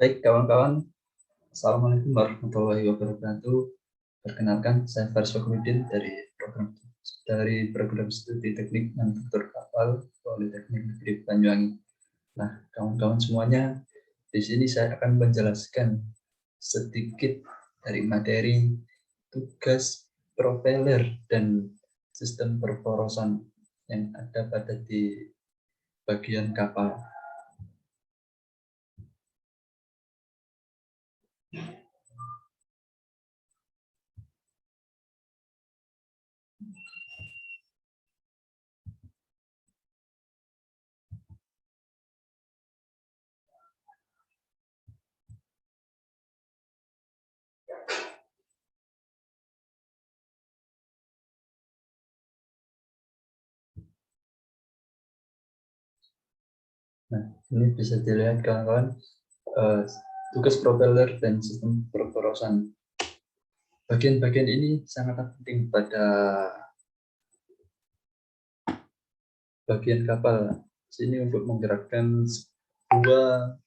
Baik kawan-kawan, Assalamualaikum warahmatullahi wabarakatuh. Perkenalkan, saya Faris Fakhruddin dari program studi teknik manufaktur kapal Politeknik Negeri Banyuwangi. Nah, kawan-kawan semuanya, di sini saya akan menjelaskan sedikit dari materi tugas propeller dan sistem perporosan yang ada pada di bagian kapal. Nah, ini bisa dilihat kawan-kawan, tugas propeller dan sistem perporosan. Bagian-bagian ini sangat penting pada bagian kapal. Sini untuk menggerakkan sebuah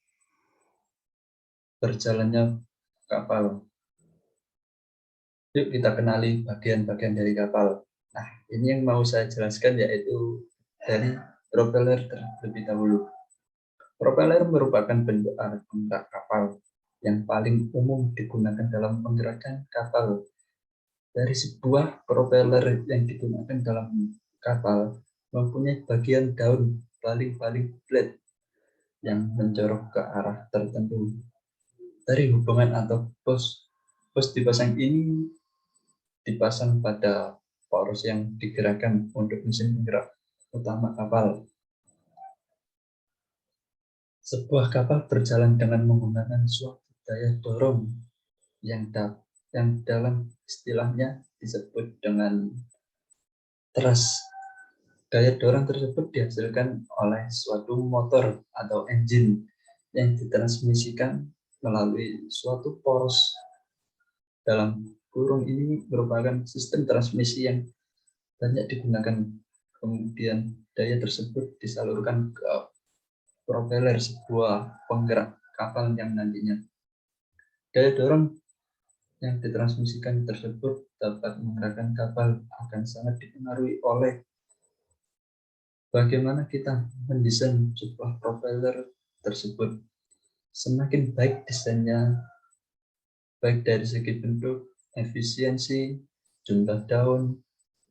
berjalannya kapal. Yuk kita kenali bagian-bagian dari kapal. Nah, ini yang mau saya jelaskan yaitu dari propeller terlebih dahulu. Propeller merupakan bentuk alat penggerak kapal yang paling umum digunakan dalam penggerakan kapal. Dari sebuah propeller yang digunakan dalam kapal mempunyai bagian daun paling flat yang menjorok ke arah tertentu. Dari hubungan atau pos dipasang ini dipasang pada poros yang digerakkan untuk mesin penggerak utama kapal. Sebuah kapal berjalan dengan menggunakan suatu daya dorong yang dalam istilahnya disebut dengan thrust. Daya dorong tersebut dihasilkan oleh suatu motor atau engine yang ditransmisikan melalui suatu poros. Dalam kurung ini merupakan sistem transmisi yang banyak digunakan. Kemudian daya tersebut disalurkan ke propeller, sebuah penggerak kapal yang nantinya. Daya dorong yang ditransmisikan tersebut dapat menggerakkan kapal akan sangat dipengaruhi oleh bagaimana kita mendesain sebuah propeller tersebut. Semakin baik desainnya, baik dari segi bentuk, efisiensi, jumlah daun,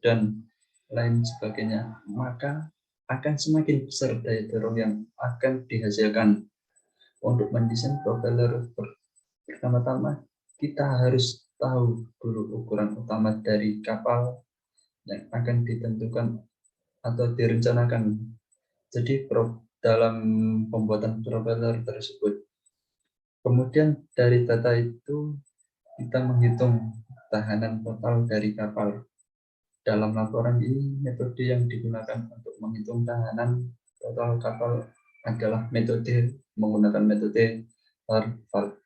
dan lain sebagainya, maka akan semakin besar daya dorong yang akan dihasilkan. Untuk mendesain propeller, pertama-tama kita harus tahu dulu ukuran utama dari kapal yang akan ditentukan atau direncanakan. Jadi dalam pembuatan propeller tersebut, kemudian dari data itu kita menghitung tahanan total dari kapal. Dalam laporan ini, metode yang digunakan untuk menghitung tahanan total kapal adalah menggunakan metode Harvard.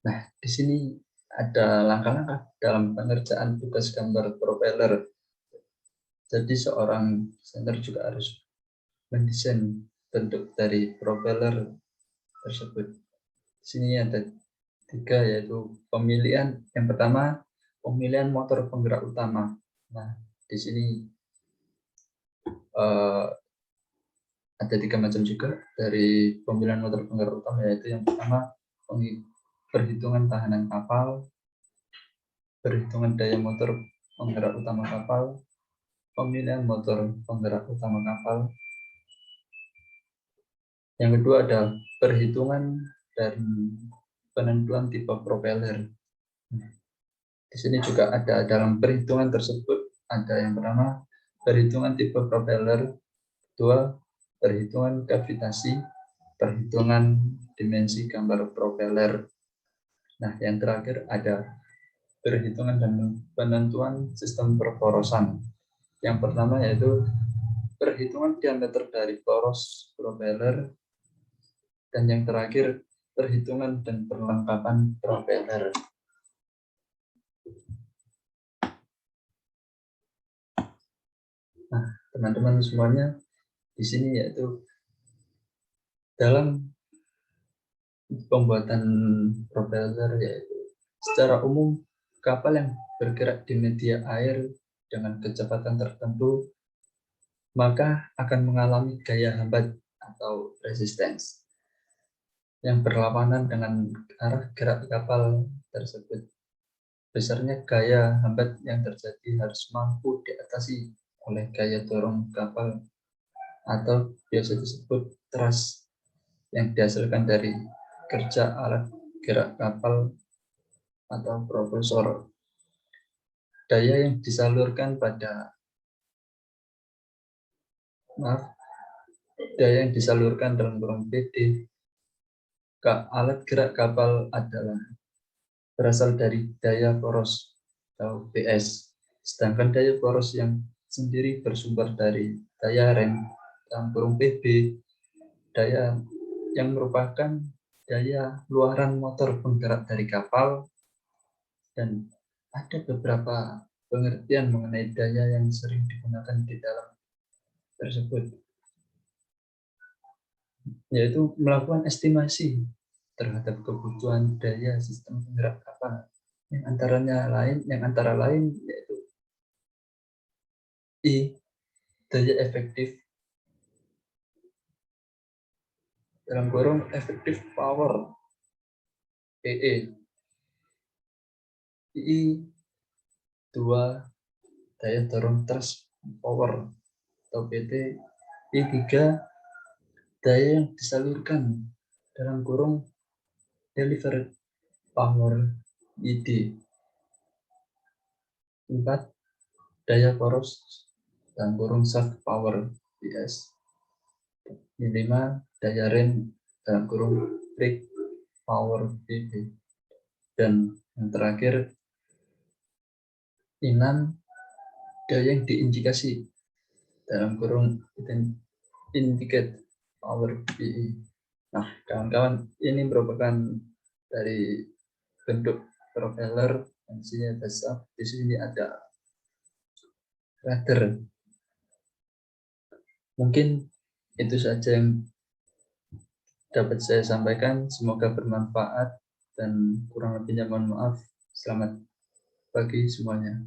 Nah, di sini ada langkah-langkah dalam pengerjaan tugas gambar propeller. Jadi seorang desainer juga harus mendesain bentuk dari propeller tersebut. Di sini ada 3, yaitu pemilihan. Yang pertama, pemilihan motor penggerak utama. Nah, di sini ada 3 macam juga dari pemilihan motor penggerak utama, yaitu yang pertama perhitungan tahanan kapal, perhitungan daya motor penggerak utama kapal, pemilihan motor penggerak utama kapal. Yang kedua ada perhitungan dan penentuan tipe propeller. Di sini juga ada dalam perhitungan tersebut ada yang pertama perhitungan tipe propeller, kedua perhitungan gravitasi, perhitungan dimensi gambar propeller. Nah, yang terakhir ada perhitungan dan penentuan sistem perporosan. Yang pertama yaitu perhitungan diameter dari poros propeller, dan yang terakhir perhitungan dan perlengkapan propeller. Nah, teman-teman semuanya, di sini yaitu dalam Pembuatan propeller yaitu secara umum kapal yang bergerak di media air dengan kecepatan tertentu maka akan mengalami gaya hambat atau resistance yang berlawanan dengan arah gerak kapal tersebut. Besarnya gaya hambat yang terjadi harus mampu diatasi oleh gaya dorong kapal atau biasa disebut thrust yang dihasilkan dari kerja alat gerak kapal atau propulsor. Daya yang disalurkan dalam kurung PD ke alat gerak kapal adalah berasal dari daya poros atau PS. Sedangkan daya poros yang sendiri bersumber dari daya rem dalam kurung PB, daya yang merupakan daya luaran motor penggerak dari kapal, dan ada beberapa pengertian mengenai daya yang sering digunakan di dalam tersebut, yaitu melakukan estimasi terhadap kebutuhan daya sistem penggerak kapal yang antara lain yaitu I, daya efektif dalam kurung efektif power EE, I 2 daya dorong thrust power atau PT, I 3 daya yang disalurkan dalam kurung delivered power ID, 4 daya poros dalam kurung shaft power PS, 5 daya rem dalam kurung brake power BB, dan yang terakhir 6 daya yang diindikasi dalam kurung indicate power BE. Nah, kawan-kawan, ini merupakan dari bentuk propeller fungsinya dasar. Di sini ada rudder. Mungkin itu saja yang dapat saya sampaikan. Semoga bermanfaat dan kurang lebihnya mohon maaf. Selamat pagi semuanya.